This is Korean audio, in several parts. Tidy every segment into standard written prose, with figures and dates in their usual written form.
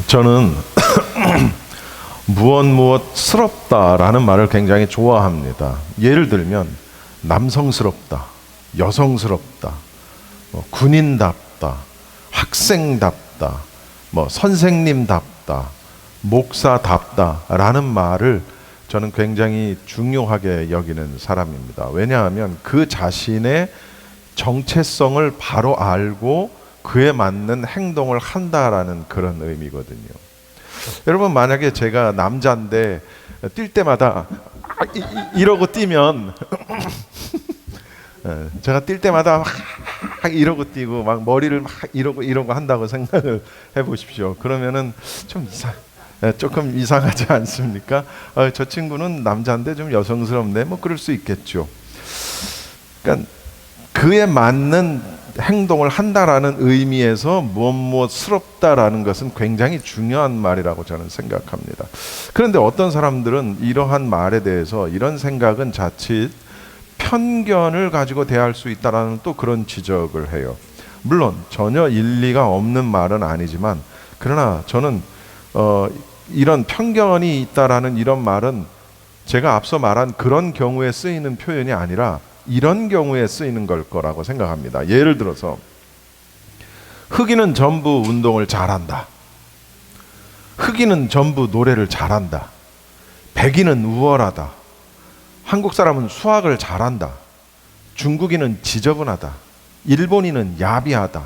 저는 무엇스럽다라는 말을 굉장히 좋아합니다. 예를 들면 남성스럽다, 여성스럽다, 군인답다, 학생답다, 선생님답다, 목사답다라는 말을 저는 굉장히 중요하게 여기는 사람입니다. 왜냐하면 그 자신의 정체성을 바로 알고 그에 맞는 행동을 한다라는 그런 의미거든요. 여러분, 만약에 제가 남자인데 뛸 때마다 이러고 뛰면 제가 뛸 때마다 막 이러고 뛰고 막 머리를 막 이러고 한다고 생각을 해보십시오. 그러면은 조금 이상하지 않습니까? 저 친구는 남자인데 좀 여성스럽네, 그럴 수 있겠죠. 그러니까 그에 맞는 행동을 한다라는 의미에서 무엇스럽다라는 것은 굉장히 중요한 말이라고 저는 생각합니다. 그런데 어떤 사람들은 이러한 말에 대해서 이런 생각은 자칫 편견을 가지고 대할 수 있다라는 또 그런 지적을 해요. 물론 전혀 일리가 없는 말은 아니지만, 그러나 저는 이런 편견이 있다라는 이런 말은 제가 앞서 말한 그런 경우에 쓰이는 표현이 아니라 이런 경우에 쓰이는 걸 거라고 생각합니다. 예를 들어서 흑인은 전부 운동을 잘한다, 흑인은 전부 노래를 잘한다, 백인은 우월하다, 한국 사람은 수학을 잘한다, 중국인은 지저분하다, 일본인은 야비하다.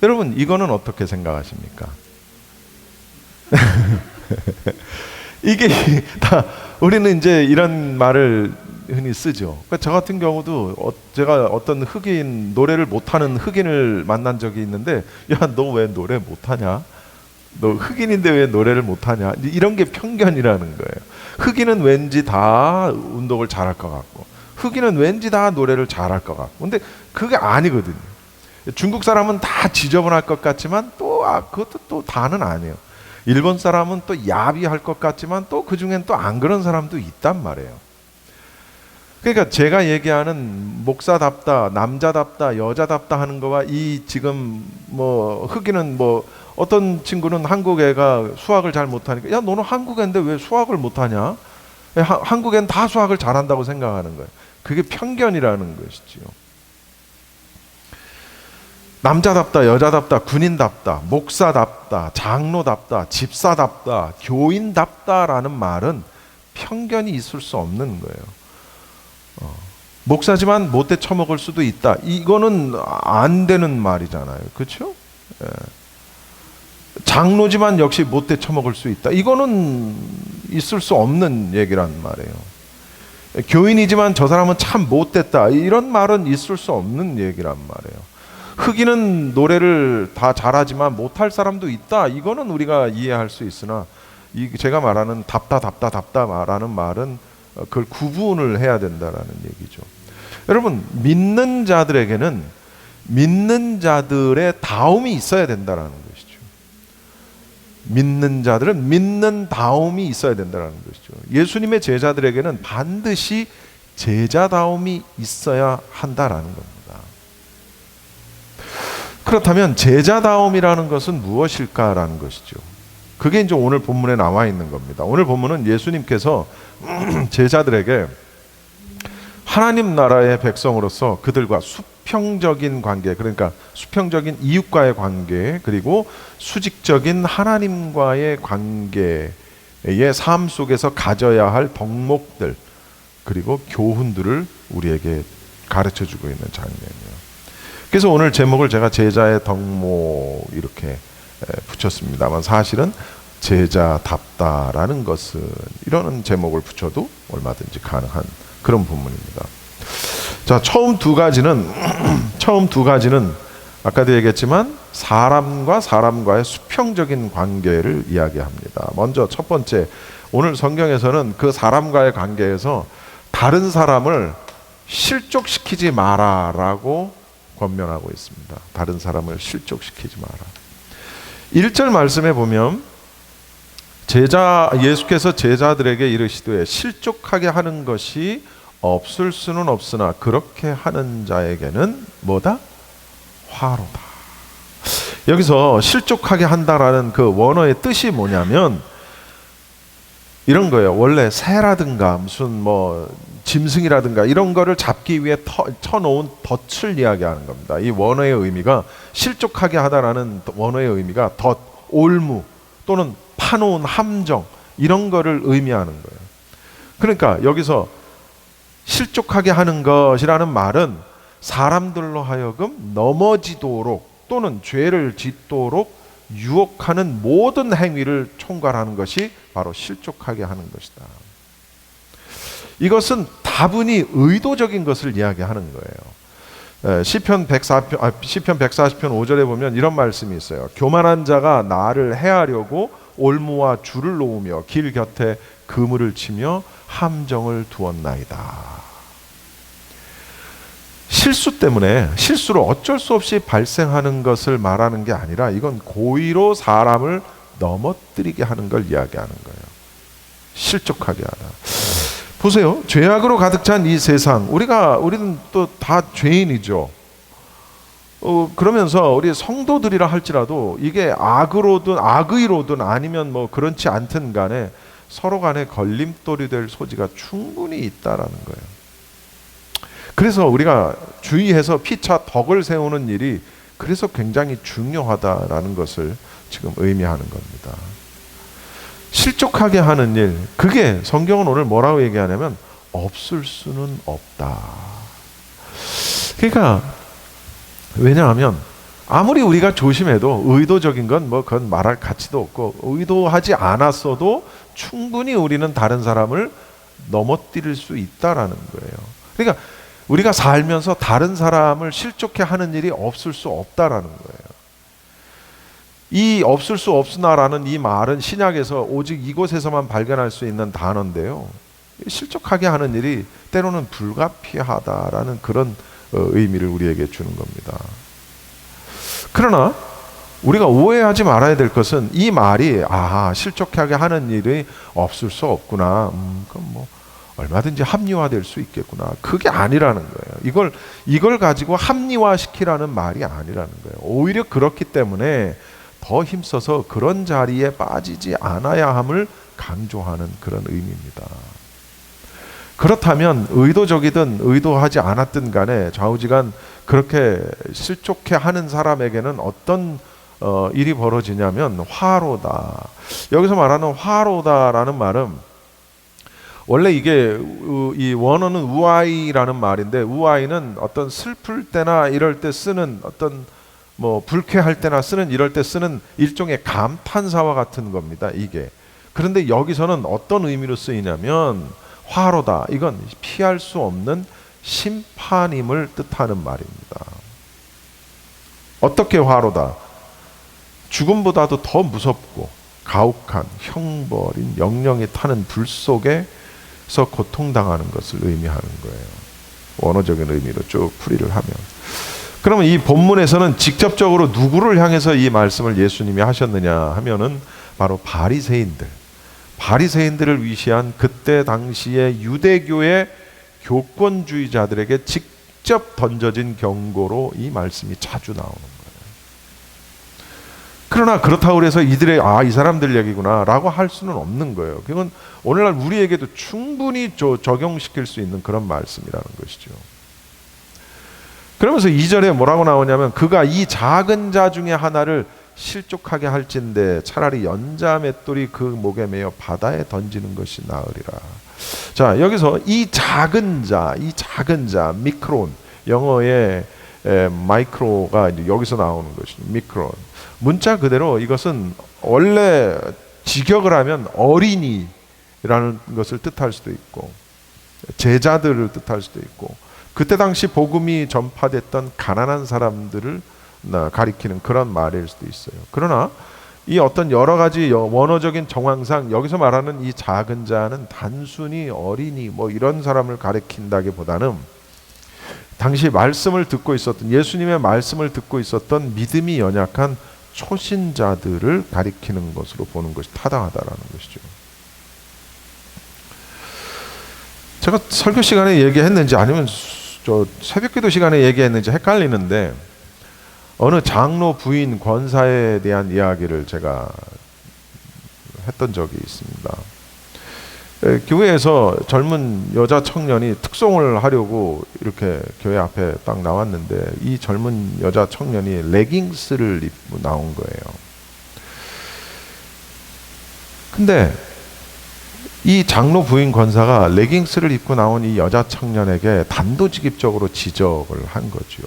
여러분, 이거는 어떻게 생각하십니까? 이게 다 우리는 이제 이런 말을 흔히 쓰죠. 그러니까 저 같은 경우도 제가 어떤 흑인, 노래를 못하는 흑인을 만난 적이 있는데, 야, 너 왜 노래 못하냐? 너 흑인인데 왜 노래를 못하냐? 이런 게 편견이라는 거예요. 흑인은 왠지 다 운동을 잘할 것 같고, 흑인은 왠지 다 노래를 잘할 것 같고, 근데 그게 아니거든요. 중국 사람은 다 지저분할 것 같지만 그것도 또 다는 아니에요. 일본 사람은 또 야비할 것 같지만 또 그중엔 또 안 그런 사람도 있단 말이에요. 그러니까 제가 얘기하는 목사답다, 남자답다, 여자답다 하는 거와 이 지금 흑인은 어떤 친구는 한국 애가 수학을 잘 못하니까, 야, 너는 한국 애인데 왜 수학을 못하냐? 한국 애는 다 수학을 잘한다고 생각하는 거예요. 그게 편견이라는 것이지요. 남자답다, 여자답다, 군인답다, 목사답다, 장로답다, 집사답다, 교인답다라는 말은 편견이 있을 수 없는 거예요. 목사지만 못돼 처먹을 수도 있다, 이거는 안 되는 말이잖아요. 그렇죠? 장로지만 역시 못돼 처먹을 수 있다, 이거는 있을 수 없는 얘기란 말이에요. 교인이지만 저 사람은 참 못됐다, 이런 말은 있을 수 없는 얘기란 말이에요. 흑인은 노래를 다 잘하지만 못할 사람도 있다, 이거는 우리가 이해할 수 있으나 제가 말하는 답다 말하는 말은 그걸 구분을 해야 된다라는 얘기죠. 여러분, 믿는 자들에게는 믿는 자들의 다움이 있어야 된다라는 것이죠. 믿는 자들은 믿는 다움이 있어야 된다라는 것이죠. 예수님의 제자들에게는 반드시 제자다움이 있어야 한다라는 겁니다. 그렇다면 제자다움이라는 것은 무엇일까라는 것이죠. 그게 이제 오늘 본문에 나와 있는 겁니다. 오늘 본문은 예수님께서 제자들에게 하나님 나라의 백성으로서 그들과 수평적인 관계, 그러니까 수평적인 이웃과의 관계, 그리고 수직적인 하나님과의 관계의 삶 속에서 가져야 할 덕목들, 그리고 교훈들을 우리에게 가르쳐주고 있는 장면이에요. 그래서 오늘 제목을 제가 제자의 덕목 이렇게 붙였습니다만, 사실은 제자답다라는 것은 이런 제목을 붙여도 얼마든지 가능한 그런 본문입니다. 자, 처음 두 가지는 아까도 얘기했지만 사람과 사람과의 수평적인 관계를 이야기합니다. 먼저 첫 번째, 오늘 성경에서는 그 사람과의 관계에서 다른 사람을 실족시키지 마라라고 권면하고 있습니다. 다른 사람을 실족시키지 마라. 1절 말씀에 보면 예수께서 제자들에게 이르시되 실족하게 하는 것이 없을 수는 없으나 그렇게 하는 자에게는 뭐다? 화로다. 여기서 실족하게 한다라는 그 원어의 뜻이 뭐냐면 이런 거예요. 원래 새라든가 무슨 뭐 짐승이라든가 이런 거를 잡기 위해 쳐놓은 덫을 이야기하는 겁니다. 이 원어의 의미가 실족하게 하다라는 원어의 의미가 덫, 올무 또는 파놓은 함정 이런 거를 의미하는 거예요. 그러니까 여기서 실족하게 하는 것이라는 말은 사람들로 하여금 넘어지도록 또는 죄를 짓도록 유혹하는 모든 행위를 총괄하는 것이 바로 실족하게 하는 것이다. 이것은 다분히 의도적인 것을 이야기하는 거예요. 시편 140편 5절에 보면 이런 말씀이 있어요. 교만한 자가 나를 해하려고 올무와 줄을 놓으며 길 곁에 그물을 치며 함정을 두었나이다. 실수 때문에 실수로 어쩔 수 없이 발생하는 것을 말하는 게 아니라 이건 고의로 사람을 넘어뜨리게 하는 걸 이야기하는 거예요. 실족하게 하다. 보세요. 죄악으로 가득 찬 이 세상, 우리는 또 다 죄인이죠. 그러면서 우리 성도들이라 할지라도 이게 악의로든 아니면 뭐 그렇지 않든 간에 서로 간에 걸림돌이 될 소지가 충분히 있다라는 거예요. 그래서 우리가 주의해서 피차 덕을 세우는 일이 그래서 굉장히 중요하다라는 것을 지금 의미하는 겁니다. 실족하게 하는 일, 그게 성경은 오늘 뭐라고 얘기하냐면 없을 수는 없다. 그러니까 왜냐하면 아무리 우리가 조심해도 의도적인 건 뭐 그건 말할 가치도 없고 의도하지 않았어도 충분히 우리는 다른 사람을 넘어뜨릴 수 있다라는 거예요. 그러니까 우리가 살면서 다른 사람을 실족해 하는 일이 없을 수 없다라는 거예요. 이 없을 수 없으나라는 이 말은 신약에서 오직 이곳에서만 발견할 수 있는 단어인데요. 실족하게 하는 일이 때로는 불가피하다라는 그런 의미를 우리에게 주는 겁니다. 그러나 우리가 오해하지 말아야 될 것은 이 말이 실족하게 하는 일이 없을 수 없구나. 그럼 뭐 얼마든지 합리화될 수 있겠구나. 그게 아니라는 거예요. 이걸 가지고 합리화시키라는 말이 아니라는 거예요. 오히려 그렇기 때문에 더 힘써서 그런 자리에 빠지지 않아야 함을 강조하는 그런 의미입니다. 그렇다면 의도적이든 의도하지 않았든 간에 좌우지간 그렇게 실족해 하는 사람에게는 어떤 일이 벌어지냐면 화로다. 여기서 말하는 화로다라는 말은 원래 이게 이 원어는 우아이라는 말인데 우아이는 어떤 슬플 때나 이럴 때 쓰는 어떤 뭐 불쾌할 때나 쓰는 이럴 때 쓰는 일종의 감탄사와 같은 겁니다. 이게. 그런데 여기서는 어떤 의미로 쓰이냐면 화로다. 이건 피할 수 없는 심판임을 뜻하는 말입니다. 어떻게 화로다? 죽음보다도 더 무섭고 가혹한 형벌인 영영이 타는 불 속에서 고통당하는 것을 의미하는 거예요. 원어적인 의미로 쭉 풀이를 하면. 그러면 이 본문에서는 직접적으로 누구를 향해서 이 말씀을 예수님이 하셨느냐 하면은 바로 바리새인들을 위시한 그때 당시의 유대교의 교권주의자들에게 직접 던져진 경고로 이 말씀이 자주 나오는 거예요. 그러나 그렇다고 해서 이들의 이 사람들 얘기구나 라고 할 수는 없는 거예요. 그건 오늘날 우리에게도 충분히 적용시킬 수 있는 그런 말씀이라는 것이죠. 그러면서 2절에 뭐라고 나오냐면 그가 이 작은 자 중에 하나를 실족하게 할진대 차라리 연자 맷돌이 그 목에 매어 바다에 던지는 것이 나으리라. 자, 여기서 이 작은 자 미크론, 영어의 마이크로가 이제 여기서 나오는 것이죠. 미크론. 문자 그대로 이것은 원래 직역을 하면 어린이라는 것을 뜻할 수도 있고 제자들을 뜻할 수도 있고 그때 당시 복음이 전파됐던 가난한 사람들을 가리키는 그런 말일 수도 있어요. 그러나 이 어떤 여러 가지 원어적인 정황상 여기서 말하는 이 작은 자는 단순히 어린이 뭐 이런 사람을 가리킨다기보다는 당시 말씀을 듣고 있었던 예수님의 말씀을 듣고 있었던 믿음이 연약한 초신자들을 가리키는 것으로 보는 것이 타당하다라는 것이죠. 제가 설교 시간에 얘기했는지 아니면 저 새벽기도 시간에 얘기했는지 헷갈리는데 어느 장로 부인 권사에 대한 이야기를 제가 했던 적이 있습니다. 교회에서 젊은 여자 청년이 특송을 하려고 이렇게 교회 앞에 딱 나왔는데 이 젊은 여자 청년이 레깅스를 입고 나온 거예요. 근데 이 장로 부인 권사가 레깅스를 입고 나온 이 여자 청년에게 단도직입적으로 지적을 한 거죠.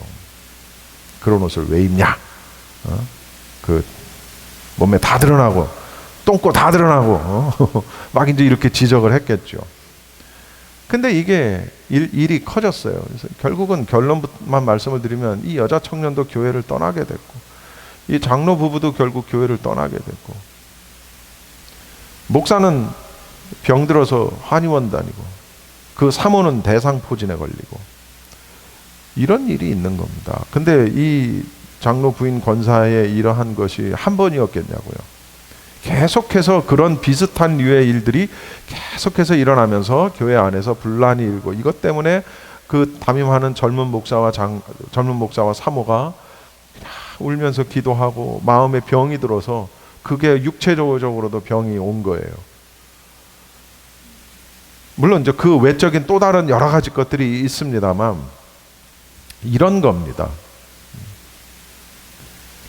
그런 옷을 왜 입냐? 그 몸에 다 드러나고 똥꼬 다 드러나고 막 이제 이렇게 지적을 했겠죠. 근데 이게 일이 커졌어요. 그래서 결국은 결론만 말씀을 드리면 이 여자 청년도 교회를 떠나게 됐고 이 장로 부부도 결국 교회를 떠나게 됐고 목사는 병들어서 한의원 다니고 그 사모는 대상포진에 걸리고 이런 일이 있는 겁니다. 근데 이 장로 부인 권사의 이러한 것이 한 번이었겠냐고요. 계속해서 그런 비슷한 류의 일들이 계속해서 일어나면서 교회 안에서 분란이 일고 이것 때문에 그 담임하는 젊은 목사와 사모가 울면서 기도하고 마음에 병이 들어서 그게 육체적으로도 병이 온 거예요. 물론 이제 그 외적인 또 다른 여러 가지 것들이 있습니다만 이런 겁니다.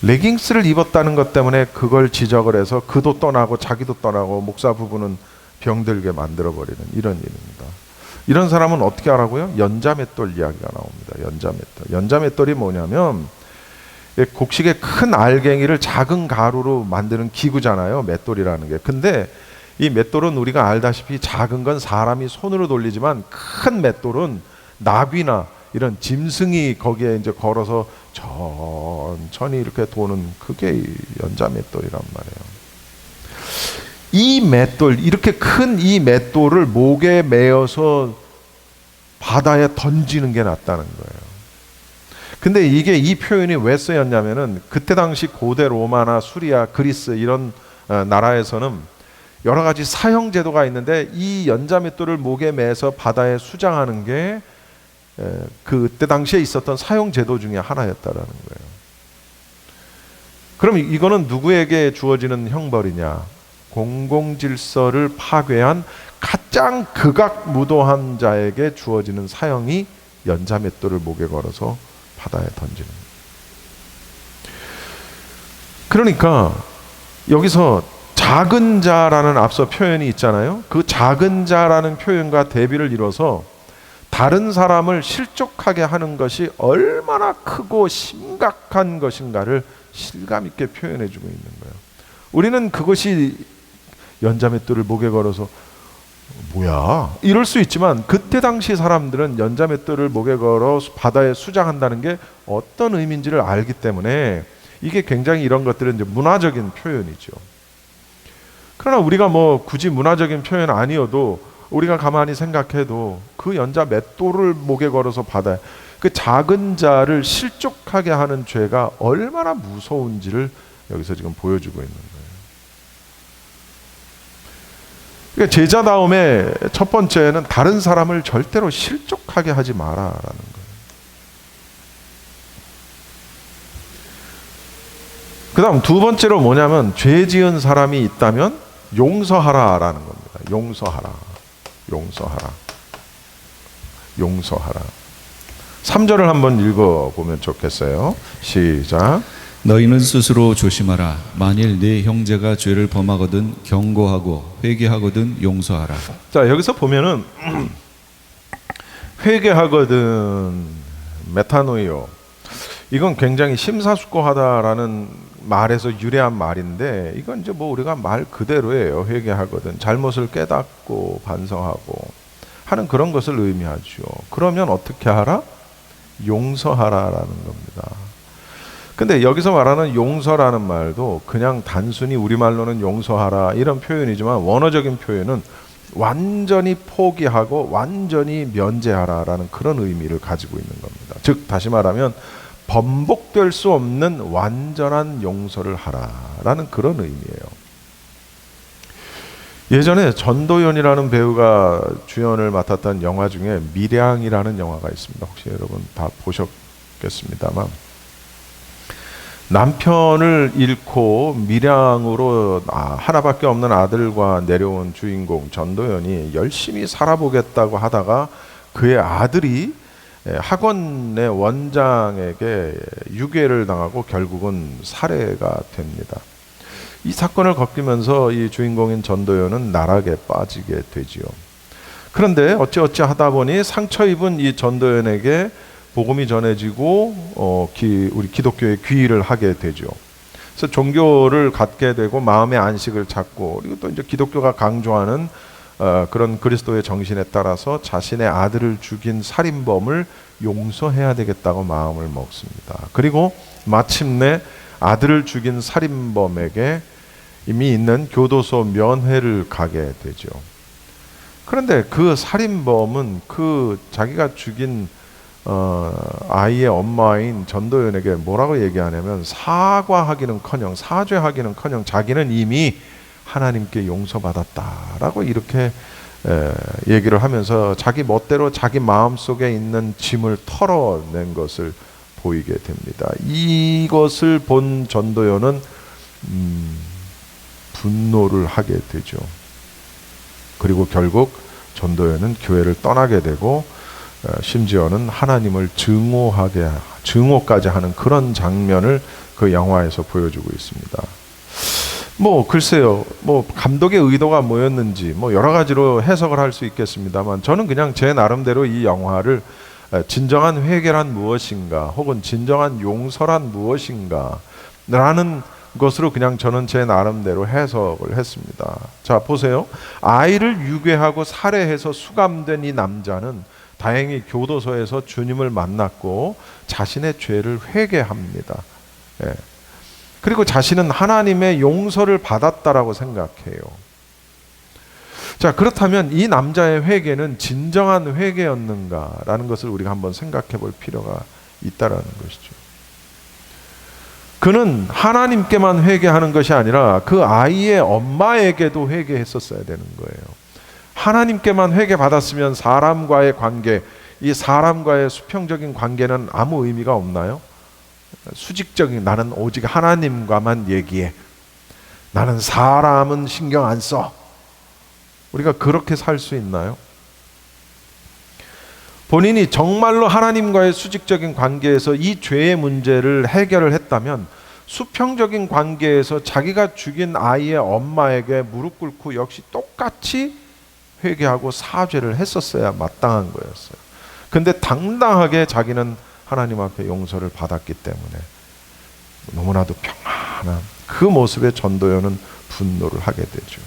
레깅스를 입었다는 것 때문에 그걸 지적을 해서 그도 떠나고 자기도 떠나고 목사 부부는 병들게 만들어버리는 이런 일입니다. 이런 사람은 어떻게 하라고요? 연자맷돌 이야기가 나옵니다. 연자맷돌. 연자맷돌이 뭐냐면 곡식의 큰 알갱이를 작은 가루로 만드는 기구잖아요. 맷돌이라는 게. 근데 이 맷돌은 우리가 알다시피 작은 건 사람이 손으로 돌리지만 큰 맷돌은 나귀나 이런 짐승이 거기에 이제 걸어서 천천히 이렇게 도는 그게 연자맷돌이란 말이에요. 이 맷돌, 이렇게 큰 이 맷돌을 목에 매어서 바다에 던지는 게 낫다는 거예요. 근데 이게 이 표현이 왜 쓰였냐면은 그때 당시 고대 로마나 수리아, 그리스 이런 나라에서는 여러 가지 사형 제도가 있는데 이 연자맷돌을 목에 매서 바다에 수장하는 게 그때 당시에 있었던 사형 제도 중에 하나였다라는 거예요. 그럼 이거는 누구에게 주어지는 형벌이냐? 공공질서를 파괴한 가장 극악무도한 자에게 주어지는 사형이 연자맷돌을 목에 걸어서 바다에 던지는 거예요. 그러니까 여기서 작은 자라는 앞서 표현이 있잖아요. 그 작은 자라는 표현과 대비를 이뤄서 다른 사람을 실족하게 하는 것이 얼마나 크고 심각한 것인가를 실감 있게 표현해 주고 있는 거예요. 우리는 그것이 연자맷돌을 목에 걸어서 뭐야? 이럴 수 있지만 그때 당시 사람들은 연자맷돌을 목에 걸어 바다에 수장한다는 게 어떤 의미인지를 알기 때문에 이게 굉장히 이런 것들은 이제 문화적인 표현이죠. 그러나 우리가 뭐 굳이 문화적인 표현 아니어도 우리가 가만히 생각해도 그 연자맷돌을 목에 걸어서 바다에 그 작은 자를 실족하게 하는 죄가 얼마나 무서운지를 여기서 지금 보여주고 있는 거예요. 그러니까 제자다움의 첫 번째는 다른 사람을 절대로 실족하게 하지 마라라는 거예요. 그 다음 두 번째로 뭐냐면 죄 지은 사람이 있다면 용서하라라는 겁니다. 용서하라. 용서하라. 용서하라. 3절을 한번 읽어보면 좋겠어요. 시작. 너희는 스스로 조심하라. 만일 네 형제가 죄를 범하거든 경고하고 회개하거든 용서하라. 자, 여기서 보면은 회개하거든 메타노이오, 이건 굉장히 심사숙고하다라는 말에서 유래한 말인데 이건 이제 뭐 우리가 말 그대로예요. 회개하거든, 잘못을 깨닫고 반성하고 하는 그런 것을 의미하죠. 그러면 어떻게 하라? 용서하라라는 겁니다. 근데 여기서 말하는 용서라는 말도 그냥 단순히 우리말로는 용서하라 이런 표현이지만 원어적인 표현은 완전히 포기하고 완전히 면제하라라는 그런 의미를 가지고 있는 겁니다. 즉 다시 말하면 번복될 수 없는 완전한 용서를 하라라는 그런 의미예요. 예전에 전도연이라는 배우가 주연을 맡았던 영화 중에 밀양이라는 영화가 있습니다. 혹시 여러분 다 보셨겠습니다만 남편을 잃고 밀양으로 하나밖에 없는 아들과 내려온 주인공 전도연이 열심히 살아보겠다고 하다가 그의 아들이 학원의 원장에게 유괴를 당하고 결국은 살해가 됩니다. 이 사건을 겪으면서 이 주인공인 전도연은 나락에 빠지게 되지요. 그런데 어찌어찌 하다 보니 상처 입은 이 전도연에게 복음이 전해지고 우리 기독교에 귀의를 하게 되죠. 그래서 종교를 갖게 되고 마음의 안식을 찾고, 그리고 또 이제 기독교가 강조하는 그런 그리스도의 정신에 따라서 자신의 아들을 죽인 살인범을 용서해야 되겠다고 마음을 먹습니다. 그리고 마침내 아들을 죽인 살인범에게 이미 있는 교도소 면회를 가게 되죠. 그런데 그 살인범은 그 자기가 죽인 아이의 엄마인 전도연에게 뭐라고 얘기하냐면 사과하기는커녕 사죄하기는커녕 자기는 이미 하나님께 용서받았다라고 이렇게 얘기를 하면서 자기 멋대로 자기 마음속에 있는 짐을 털어낸 것을 보이게 됩니다. 이것을 본 전도연은 분노를 하게 되죠. 그리고 결국 전도연은 교회를 떠나게 되고 심지어는 하나님을 증오까지 하는 그런 장면을 그 영화에서 보여주고 있습니다. 글쎄요, 감독의 의도가 뭐였는지 여러 가지로 해석을 할 수 있겠습니다만, 저는 그냥 제 나름대로 이 영화를 진정한 회개란 무엇인가, 혹은 진정한 용서란 무엇인가 라는 것으로 그냥 저는 제 나름대로 해석을 했습니다. 자, 보세요. 아이를 유괴하고 살해해서 수감된 이 남자는 다행히 교도소에서 주님을 만났고 자신의 죄를 회개합니다. 그리고 자신은 하나님의 용서를 받았다라고 생각해요. 자, 그렇다면 이 남자의 회개는 진정한 회개였는가라는 것을 우리가 한번 생각해 볼 필요가 있다라는 것이죠. 그는 하나님께만 회개하는 것이 아니라 그 아이의 엄마에게도 회개했었어야 되는 거예요. 하나님께만 회개받았으면 사람과의 관계, 이 사람과의 수평적인 관계는 아무 의미가 없나요? 수직적인, 나는 오직 하나님과만 얘기해, 나는 사람은 신경 안 써. 우리가 그렇게 살 수 있나요? 본인이 정말로 하나님과의 수직적인 관계에서 이 죄의 문제를 해결을 했다면 수평적인 관계에서 자기가 죽인 아이의 엄마에게 무릎 꿇고 역시 똑같이 회개하고 사죄를 했었어야 마땅한 거였어요. 근데 당당하게 자기는 하나님 앞에 용서를 받았기 때문에 너무나도 평안한 그 모습에 전도연은 분노를 하게 되죠.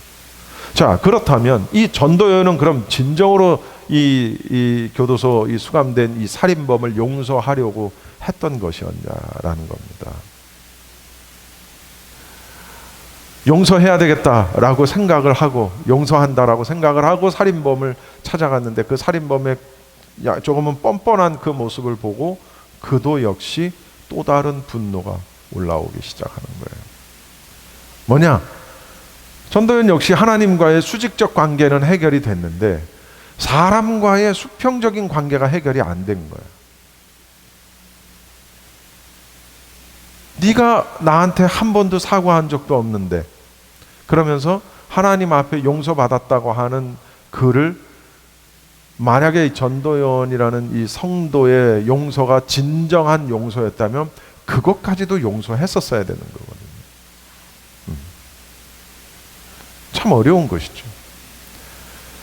자, 그렇다면 이 전도연은 그럼 진정으로 이 교도소 이 수감된 이 살인범을 용서하려고 했던 것이었냐라는 겁니다. 용서해야 되겠다라고 생각을 하고, 용서한다라고 생각을 하고 살인범을 찾아갔는데 그 살인범의 조금은 뻔뻔한 그 모습을 보고 그도 역시 또 다른 분노가 올라오기 시작하는 거예요. 뭐냐? 전도연 역시 하나님과의 수직적 관계는 해결이 됐는데 사람과의 수평적인 관계가 해결이 안 된 거예요. 네가 나한테 한 번도 사과한 적도 없는데, 그러면서 하나님 앞에 용서받았다고 하는 그를, 만약에 전도연이라는 이 성도의 용서가 진정한 용서였다면 그것까지도 용서했었어야 되는 거거든요. 참 어려운 것이죠.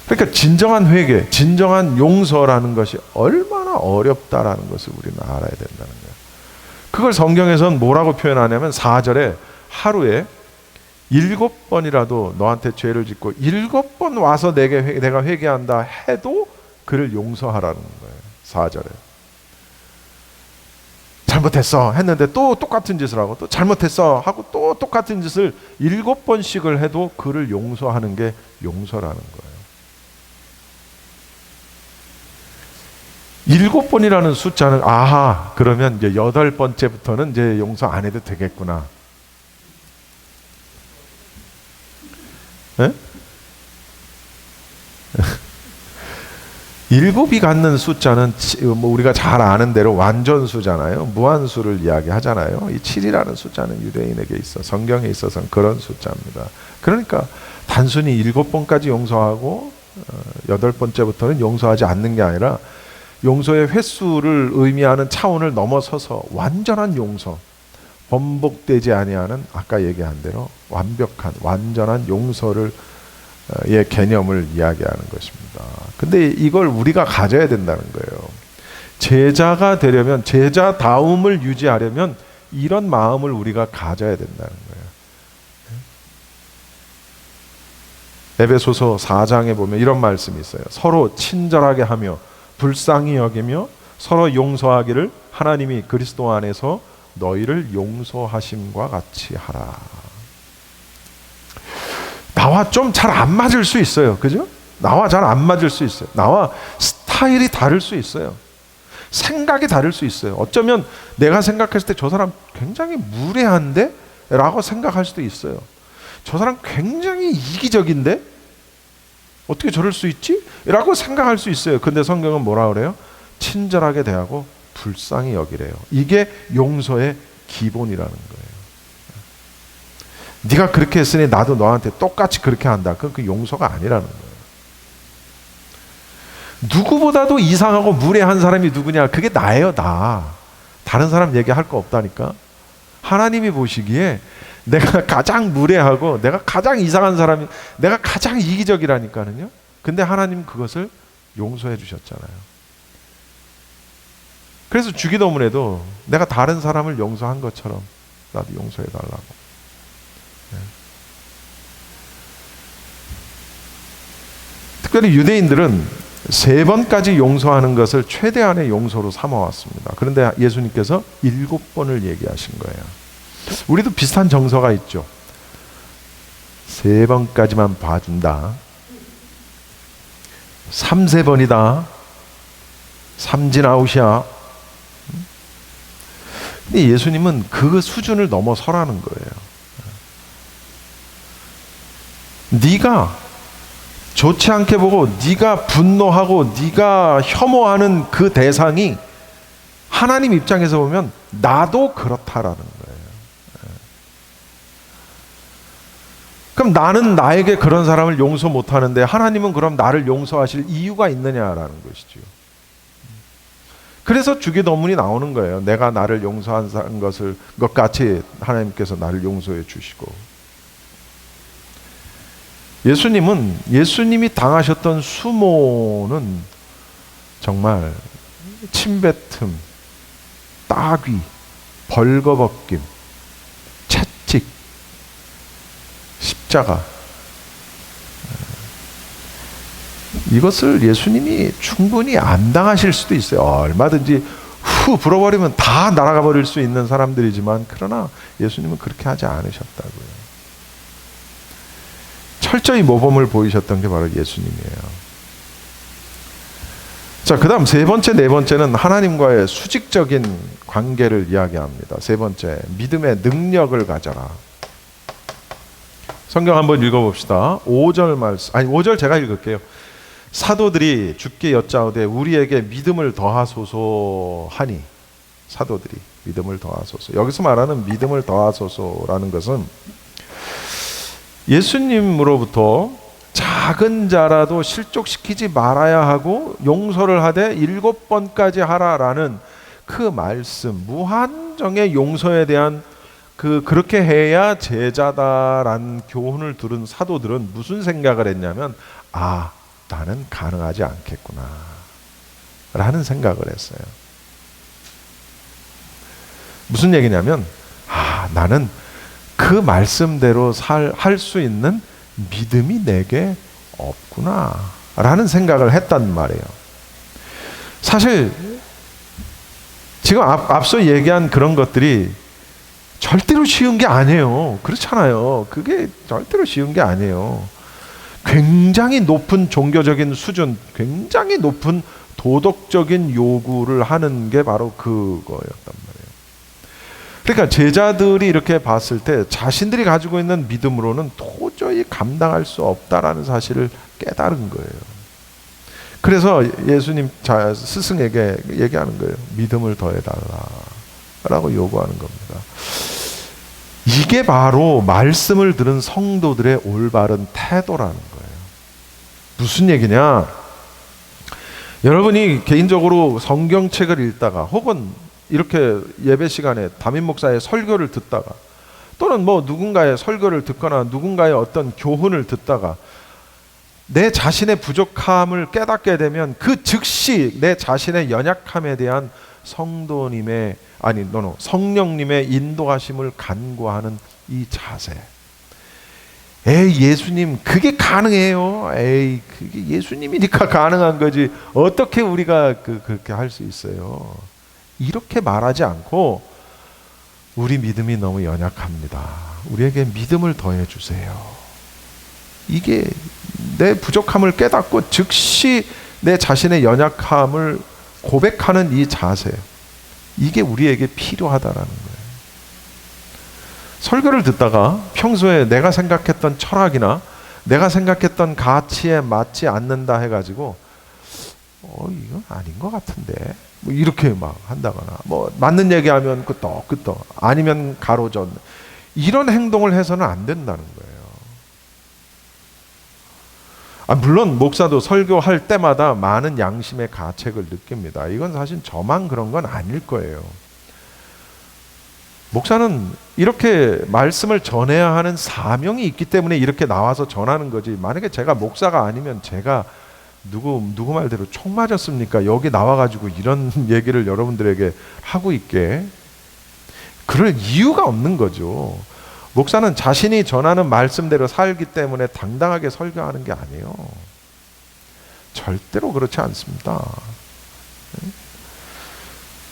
그러니까 진정한 회개, 진정한 용서라는 것이 얼마나 어렵다라는 것을 우리는 알아야 된다는 거예요. 그걸 성경에서는 뭐라고 표현하냐면 4절에 하루에 7번이라도 너한테 죄를 짓고 7번 와서 내가 회개한다 해도 그를 용서하라는 거예요. 4절에. 잘못했어 했는데 또 똑같은 짓을 하고, 또 잘못했어 하고 또 똑같은 짓을 7번씩을 해도 그를 용서하는 게 용서라는 거예요. 7번이라는 숫자는 그러면 이제 8번째부터는 이제 용서 안 해도 되겠구나. 네? 일곱이 갖는 숫자는 우리가 잘 아는 대로 완전수잖아요. 무한수를 이야기하잖아요. 이 7이라는 숫자는 유대인에게 있어 성경에 있어서는 그런 숫자입니다. 그러니까 단순히 7번까지 용서하고 8번째부터는 용서하지 않는 게 아니라 용서의 횟수를 의미하는 차원을 넘어서서 완전한 용서, 번복되지 아니하는 아까 얘기한 대로 완벽한 완전한 용서를 의 개념을 이야기하는 것입니다. 근데 이걸 우리가 가져야 된다는 거예요. 제자가 되려면, 제자다움을 유지하려면 이런 마음을 우리가 가져야 된다는 거예요. 에베소서 4장에 보면 이런 말씀이 있어요. 서로 친절하게 하며 불쌍히 여기며 서로 용서하기를 하나님이 그리스도 안에서 너희를 용서하심과 같이 하라. 나와 좀 잘 안 맞을 수 있어요. 그죠? 나와 잘 안 맞을 수 있어요. 나와 스타일이 다를 수 있어요. 생각이 다를 수 있어요. 어쩌면 내가 생각했을 때 저 사람 굉장히 무례한데? 라고 생각할 수도 있어요. 저 사람 굉장히 이기적인데? 어떻게 저럴 수 있지? 라고 생각할 수 있어요. 근데 성경은 뭐라 그래요? 친절하게 대하고 불쌍히 여기래요. 이게 용서의 기본이라는 거예요. 네가 그렇게 했으니 나도 너한테 똑같이 그렇게 한다. 그건 그 용서가 아니라는 거예요. 누구보다도 이상하고 무례한 사람이 누구냐? 그게 나예요, 나. 다른 사람 얘기할 거 없다니까. 하나님이 보시기에 내가 가장 무례하고 내가 가장 이상한 사람이, 내가 가장 이기적이라니까는요. 근데 하나님 그것을 용서해 주셨잖아요. 그래서 주기도문에도 내가 다른 사람을 용서한 것처럼 나도 용서해 달라고. 특별히 유대인들은 3번까지 용서하는 것을 최대한의 용서로 삼아왔습니다. 그런데 예수님께서 7번을 얘기하신 거예요. 우리도 비슷한 정서가 있죠. 3번까지만 봐준다. 3세번이다. 삼진아웃이야. 근데 예수님은 그 수준을 넘어서라는 거예요. 네가 좋지 않게 보고 네가 분노하고 네가 혐오하는 그 대상이 하나님 입장에서 보면 나도 그렇다라는 거예요. 그럼 나는 나에게 그런 사람을 용서 못하는데 하나님은 그럼 나를 용서하실 이유가 있느냐라는 것이죠. 그래서 주기도문이 나오는 거예요. 내가 나를 용서한 것 같이 하나님께서 나를 용서해 주시고. 예수님이 당하셨던 수모는 정말 침뱉음, 따귀, 벌거벗김, 채찍, 십자가, 이것을 예수님이 충분히 안 당하실 수도 있어요. 얼마든지 후 불어버리면 다 날아가 버릴 수 있는 사람들이지만, 그러나 예수님은 그렇게 하지 않으셨다고요. 철저히 모범을 보이셨던 게 바로 예수님이에요. 자, 그 다음 3번째, 4번째는 하나님과의 수직적인 관계를 이야기합니다. 3번째, 믿음의 능력을 가져라. 성경 한번 읽어봅시다. 5절 말씀, 5절 제가 읽을게요. 사도들이 주께 여짜오되 우리에게 믿음을 더하소서 하니. 사도들이 믿음을 더하소서. 여기서 말하는 믿음을 더하소서라는 것은 예수님으로부터 작은 자라도 실족시키지 말아야 하고 용서를 하되 7번까지 하라라는 그 말씀, 무한정의 용서에 대한 그렇게 해야 제자다라는 교훈을 들은 사도들은 무슨 생각을 했냐면, 나는 가능하지 않겠구나 라는 생각을 했어요. 무슨 얘기냐면, 나는 그 말씀대로 할 수 있는 믿음이 내게 없구나 라는 생각을 했단 말이에요. 사실 지금 앞서 얘기한 그런 것들이 절대로 쉬운 게 아니에요. 그렇잖아요. 그게 절대로 쉬운 게 아니에요. 굉장히 높은 종교적인 수준, 굉장히 높은 도덕적인 요구를 하는 게 바로 그거였단 말이에요. 그러니까 제자들이 이렇게 봤을 때 자신들이 가지고 있는 믿음으로는 도저히 감당할 수 없다라는 사실을 깨달은 거예요. 그래서 예수님 스승에게 얘기하는 거예요. 믿음을 더해달라라고 요구하는 겁니다. 이게 바로 말씀을 들은 성도들의 올바른 태도라는 거예요. 무슨 얘기냐? 여러분이 개인적으로 성경책을 읽다가 혹은 이렇게 예배 시간에 담임 목사의 설교를 듣다가 또는 뭐 누군가의 설교를 듣거나 누군가의 어떤 교훈을 듣다가 내 자신의 부족함을 깨닫게 되면 그 즉시 내 자신의 연약함에 대한 성령님의 인도하심을 간구하는 이 자세. 에이, 예수님, 그게 가능해요. 에이, 그게 예수님이니까 가능한 거지. 어떻게 우리가 그렇게 할 수 있어요? 이렇게 말하지 않고 우리 믿음이 너무 연약합니다. 우리에게 믿음을 더해 주세요. 이게 내 부족함을 깨닫고 즉시 내 자신의 연약함을 고백하는 이 자세. 이게 우리에게 필요하다라는 거예요. 설교를 듣다가 평소에 내가 생각했던 철학이나 내가 생각했던 가치에 맞지 않는다 해가지고 이건 아닌 것 같은데 뭐 이렇게 막 한다거나 뭐 맞는 얘기하면 끄떡끄떡 아니면 가로전 이런 행동을 해서는 안 된다는 거예요. 물론 목사도 설교할 때마다 많은 양심의 가책을 느낍니다. 이건 사실 저만 그런 건 아닐 거예요. 목사는 이렇게 말씀을 전해야 하는 사명이 있기 때문에 이렇게 나와서 전하는 거지. 만약에 제가 목사가 아니면 제가 누구 말대로 총 맞았습니까? 여기 나와가지고 이런 얘기를 여러분들에게 하고 있게. 그럴 이유가 없는 거죠. 목사는 자신이 전하는 말씀대로 살기 때문에 당당하게 설교하는 게 아니에요. 절대로 그렇지 않습니다.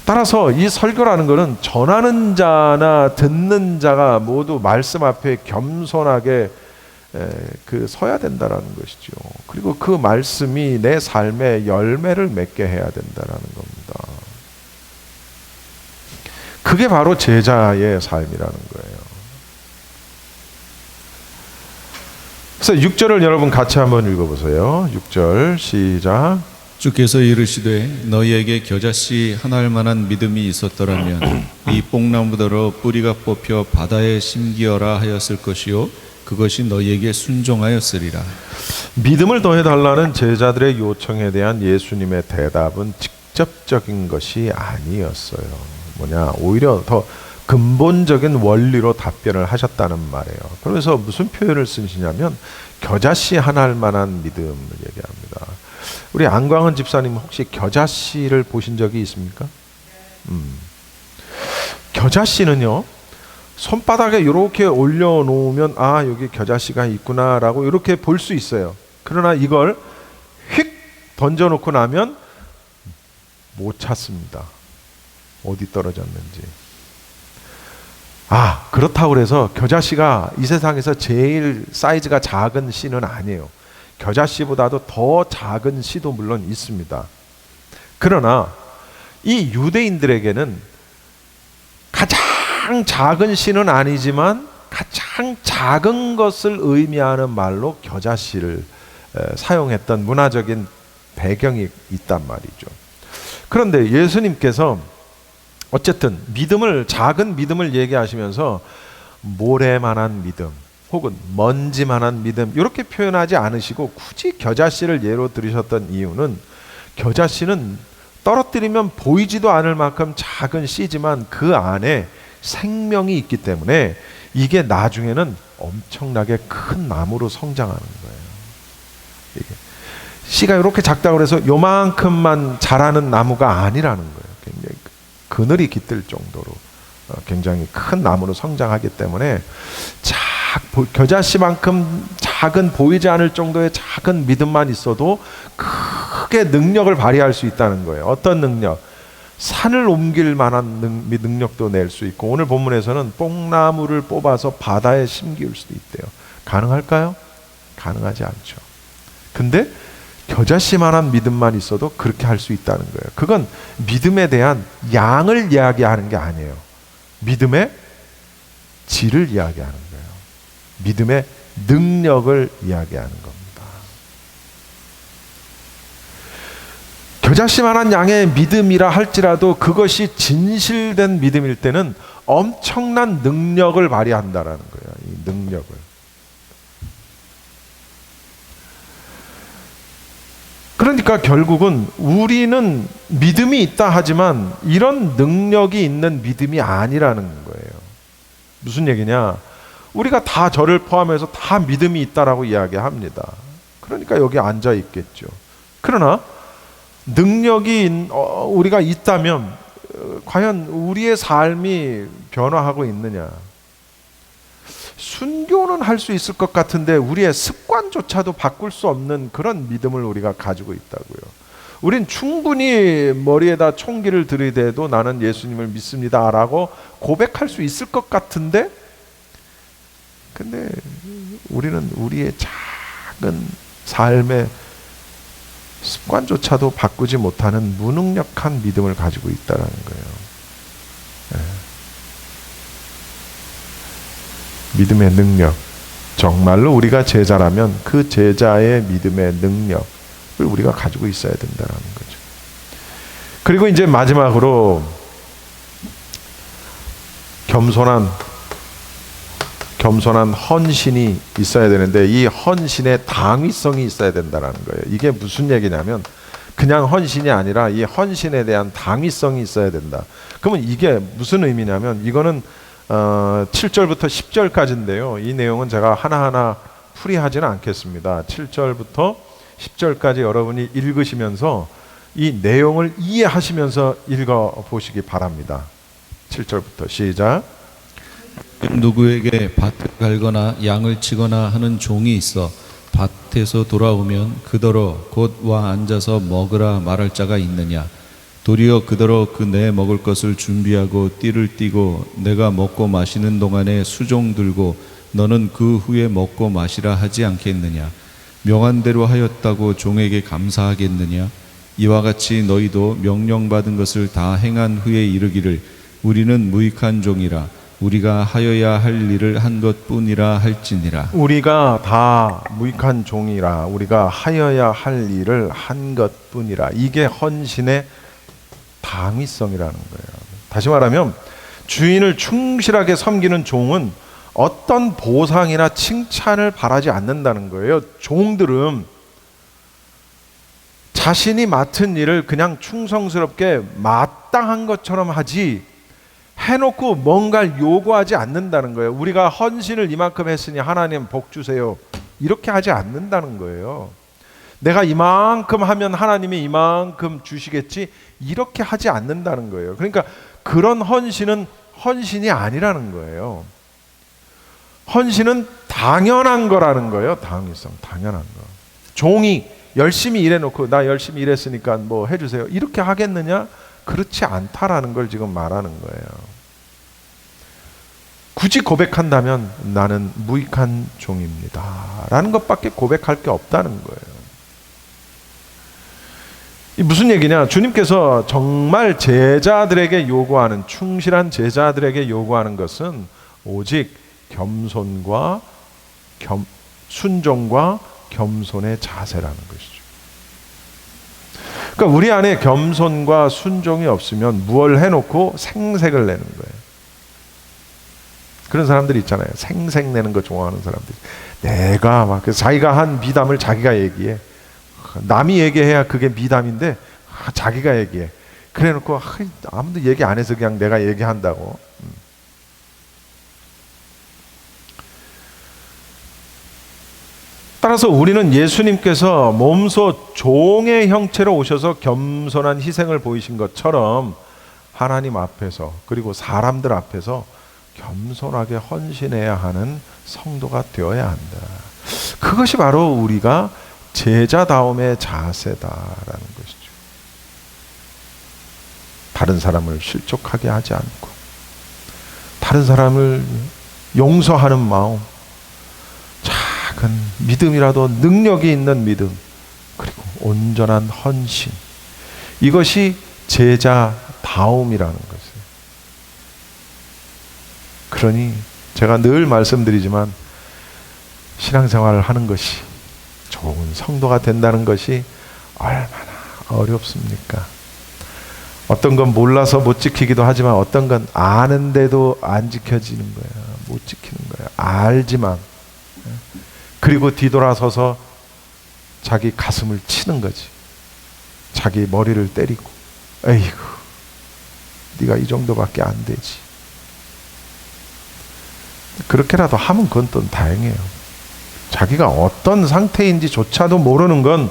따라서 이 설교라는 것은 전하는 자나 듣는 자가 모두 말씀 앞에 겸손하게 서야 된다라는 것이죠. 그리고 그 말씀이 내 삶에 열매를 맺게 해야 된다라는 겁니다. 그게 바로 제자의 삶이라는 거예요. 그래서 6절을 여러분 같이 한번 읽어보세요. 6절 시작. 주께서 이르시되 너희에게 겨자씨 한 알만한 믿음이 있었더라면 이 뽕나무더러 뿌리가 뽑혀 바다에 심기어라 하였을 것이요 그것이 너희에게 순종하였으리라. 믿음을 더해달라는 제자들의 요청에 대한 예수님의 대답은 직접적인 것이 아니었어요. 뭐냐, 오히려 더 근본적인 원리로 답변을 하셨다는 말이에요. 그래서 무슨 표현을 쓰시냐면 겨자씨 한 알만한 믿음을 얘기합니다. 우리 안광은 집사님 혹시 겨자씨를 보신 적이 있습니까? 겨자씨는요, 손바닥에 이렇게 올려놓으면 아, 여기 겨자씨가 있구나라고 이렇게 볼 수 있어요. 그러나 이걸 휙 던져놓고 나면 못 찾습니다. 어디 떨어졌는지. 그렇다고 해서 겨자씨가 이 세상에서 제일 사이즈가 작은 씨는 아니에요. 겨자씨보다도 더 작은 씨도 물론 있습니다. 그러나 이 유대인들에게는 가장 작은 씨는 아니지만 가장 작은 것을 의미하는 말로 겨자씨를 사용했던 문화적인 배경이 있단 말이죠. 그런데 예수님께서 어쨌든 작은 믿음을 얘기하시면서 모래만한 믿음 혹은 먼지만한 믿음 이렇게 표현하지 않으시고 굳이 겨자씨를 예로 들으셨던 이유는 겨자씨는 떨어뜨리면 보이지도 않을 만큼 작은 씨지만 그 안에 생명이 있기 때문에 이게 나중에는 엄청나게 큰 나무로 성장하는 거예요. 이게 씨가 이렇게 작다고 해서 요만큼만 자라는 나무가 아니라는 거예요. 굉장히 그늘이 깃들 정도로 굉장히 큰 나무로 성장하기 때문에 겨자씨만큼 작은 보이지 않을 정도의 작은 믿음만 있어도 크게 능력을 발휘할 수 있다는 거예요. 어떤 능력? 산을 옮길 만한 능력도 낼 수 있고 오늘 본문에서는 뽕나무를 뽑아서 바다에 심기울 수도 있대요. 가능할까요? 가능하지 않죠. 근데 겨자씨만한 믿음만 있어도 그렇게 할 수 있다는 거예요. 그건 믿음에 대한 양을 이야기하는 게 아니에요. 믿음의 질을 이야기하는 거예요. 믿음의 능력을 이야기하는 겁니다. 겨자씨만한 양의 믿음이라 할지라도 그것이 진실된 믿음일 때는 엄청난 능력을 발휘한다라는 거예요. 이 능력을. 그러니까 결국은 우리는 믿음이 있다 하지만 이런 능력이 있는 믿음이 아니라는 거예요. 무슨 얘기냐? 우리가 다 저를 포함해서 다 믿음이 있다라고 이야기합니다. 그러니까 여기 앉아 있겠죠. 그러나 능력이 우리가 있다면 과연 우리의 삶이 변화하고 있느냐? 순교는 할 수 있을 것 같은데 우리의 습관조차도 바꿀 수 없는 그런 믿음을 우리가 가지고 있다고요. 우린 충분히 머리에다 총기를 들이대도 나는 예수님을 믿습니다라고 고백할 수 있을 것 같은데, 근데 우리는 우리의 작은 삶의 습관조차도 바꾸지 못하는 무능력한 믿음을 가지고 있다는 거예요. 믿음의 능력, 정말로 우리가 제자라면 그 제자의 믿음의 능력을 우리가 가지고 있어야 된다는 거죠. 그리고 이제 마지막으로 겸손한 헌신이 있어야 되는데, 이 헌신의 당위성이 있어야 된다는 거예요. 이게 무슨 얘기냐면 그냥 헌신이 아니라 이 헌신에 대한 당위성이 있어야 된다. 그러면 이게 무슨 의미냐면, 이거는 7절부터 10절까지인데요. 이 내용은 제가 하나하나 풀이하지는 않겠습니다. 7절부터 10절까지 여러분이 읽으시면서 이 내용을 이해하시면서 읽어보시기 바랍니다. 7절부터 시작. 누구에게 밭을 갈거나 양을 치거나 하는 종이 있어 밭에서 돌아오면 그더러 곧 와 앉아서 먹으라 말할 자가 있느냐? 도리어 그더러 그 내 먹을 것을 준비하고 띠를 띠고 내가 먹고 마시는 동안에 수종 들고 너는 그 후에 먹고 마시라 하지 않겠느냐? 명한 대로 하였다고 종에게 감사하겠느냐? 이와 같이 너희도 명령받은 것을 다 행한 후에 이르기를 우리는 무익한 종이라 우리가 하여야 할 일을 한 것뿐이라 할지니라. 우리가 다 무익한 종이라 우리가 하여야 할 일을 한 것뿐이라. 이게 헌신의 당위성이라는 거예요. 다시 말하면 주인을 충실하게 섬기는 종은 어떤 보상이나 칭찬을 바라지 않는다는 거예요. 종들은 자신이 맡은 일을 그냥 충성스럽게 마땅한 것처럼 하지 해놓고 뭔가를 요구하지 않는다는 거예요. 우리가 헌신을 이만큼 했으니 하나님 복 주세요, 이렇게 하지 않는다는 거예요. 내가 이만큼 하면 하나님이 이만큼 주시겠지, 이렇게 하지 않는다는 거예요. 그러니까 그런 헌신은 헌신이 아니라는 거예요. 헌신은 당연한 거라는 거예요. 당위성, 당연한 거. 종이 열심히 일해놓고 나 열심히 일했으니까 뭐 해주세요, 이렇게 하겠느냐? 그렇지 않다라는 걸 지금 말하는 거예요. 굳이 고백한다면 나는 무익한 종입니다 라는 것밖에 고백할 게 없다는 거예요. 이 무슨 얘기냐? 주님께서 정말 제자들에게 요구하는, 충실한 제자들에게 요구하는 것은 오직 겸손과 순종과 겸손의 자세라는 것이죠. 그러니까 우리 안에 겸손과 순종이 없으면 무얼 해놓고 생색을 내는 거예요. 그런 사람들이 있잖아요. 생색 내는 거 좋아하는 사람들이. 내가 막 자기가 한 미담을 자기가 얘기해. 남이 얘기해야 그게 미담인데 자기가 얘기해. 그래놓고 아무도 얘기 안 해서 그냥 내가 얘기한다고. 따라서 우리는 예수님께서 몸소 종의 형체로 오셔서 겸손한 희생을 보이신 것처럼 하나님 앞에서 그리고 사람들 앞에서 겸손하게 헌신해야 하는 성도가 되어야 한다. 그것이 바로 우리가 제자다움의 자세다라는 것이죠. 다른 사람을 실족하게 하지 않고 다른 사람을 용서하는 마음, 작은 믿음이라도 능력이 있는 믿음, 그리고 온전한 헌신, 이것이 제자다움이라는 것이에요. 그러니 제가 늘 말씀드리지만 신앙생활을 하는 것이, 좋은 성도가 된다는 것이 어렵습니까? 어떤 건 몰라서 못 지키기도 하지만 어떤 건 아는데도 안 지켜지는 거야. 못 지키는 거야. 알지만. 그리고 뒤돌아서서 자기 가슴을 치는 거지. 자기 머리를 때리고. 에이구, 네가 이 정도밖에 안 되지. 그렇게라도 하면 그건 또 다행이에요. 자기가 어떤 상태인지조차도 모르는 건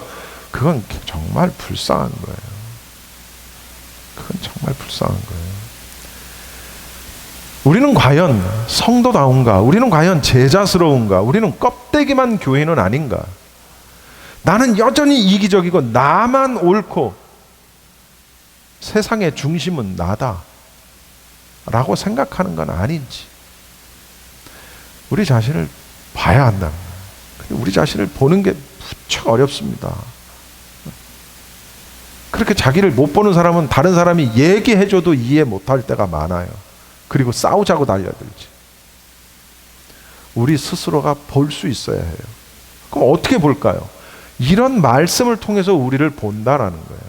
그건 정말 불쌍한 거예요. 그건 정말 불쌍한 거예요. 우리는 과연 성도다운가? 우리는 과연 제자스러운가? 우리는 껍데기만 교회는 아닌가? 나는 여전히 이기적이고 나만 옳고 세상의 중심은 나다 라고 생각하는 건 아닌지 우리 자신을 봐야 한다. 우리 자신을 보는 게 무척 어렵습니다. 그렇게 자기를 못 보는 사람은 다른 사람이 얘기해줘도 이해 못할 때가 많아요. 그리고 싸우자고 달려들지. 우리 스스로가 볼 수 있어야 해요. 그럼 어떻게 볼까요? 이런 말씀을 통해서 우리를 본다라는 거예요.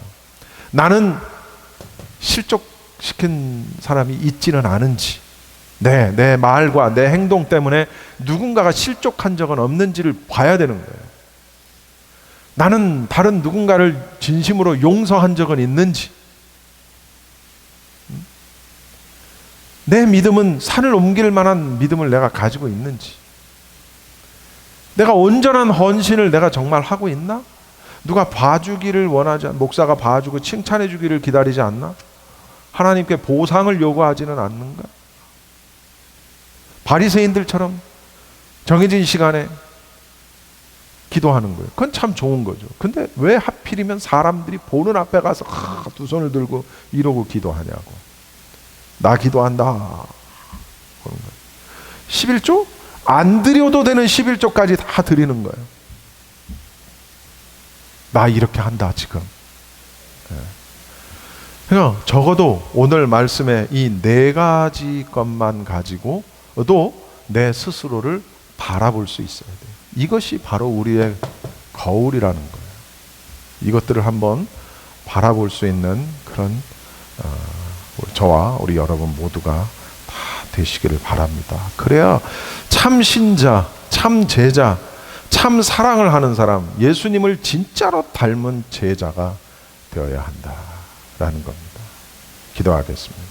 나는 실족시킨 사람이 있지는 않은지, 내 말과 내 행동 때문에 누군가가 실족한 적은 없는지를 봐야 되는 거예요. 나는 다른 누군가를 진심으로 용서한 적은 있는지, 내 믿음은 산을 옮길 만한 믿음을 내가 가지고 있는지, 내가 온전한 헌신을 내가 정말 하고 있나? 누가 봐주기를 원하지 않, 목사가 봐주고 칭찬해 주기를 기다리지 않나? 하나님께 보상을 요구하지는 않는가? 바리새인들처럼 정해진 시간에 기도하는 거예요. 그건 참 좋은 거죠. 근데 왜 하필이면 사람들이 보는 앞에 가서 두 손을 들고 이러고 기도하냐고. 나 기도한다. 그런 거예요. 11조? 안 드려도 되는 11조까지 다 드리는 거예요. 나 이렇게 한다 지금. 그냥 적어도 오늘 말씀에 이 네 가지 것만 가지고도 내 스스로를 바라볼 수 있어야 돼요. 이것이 바로 우리의 거울이라는 거예요. 이것들을 한번 바라볼 수 있는 그런 저와 우리 여러분 모두가 다 되시기를 바랍니다. 그래야 참 신자, 참 제자, 참 사랑을 하는 사람, 예수님을 진짜로 닮은 제자가 되어야 한다라는 겁니다. 기도하겠습니다.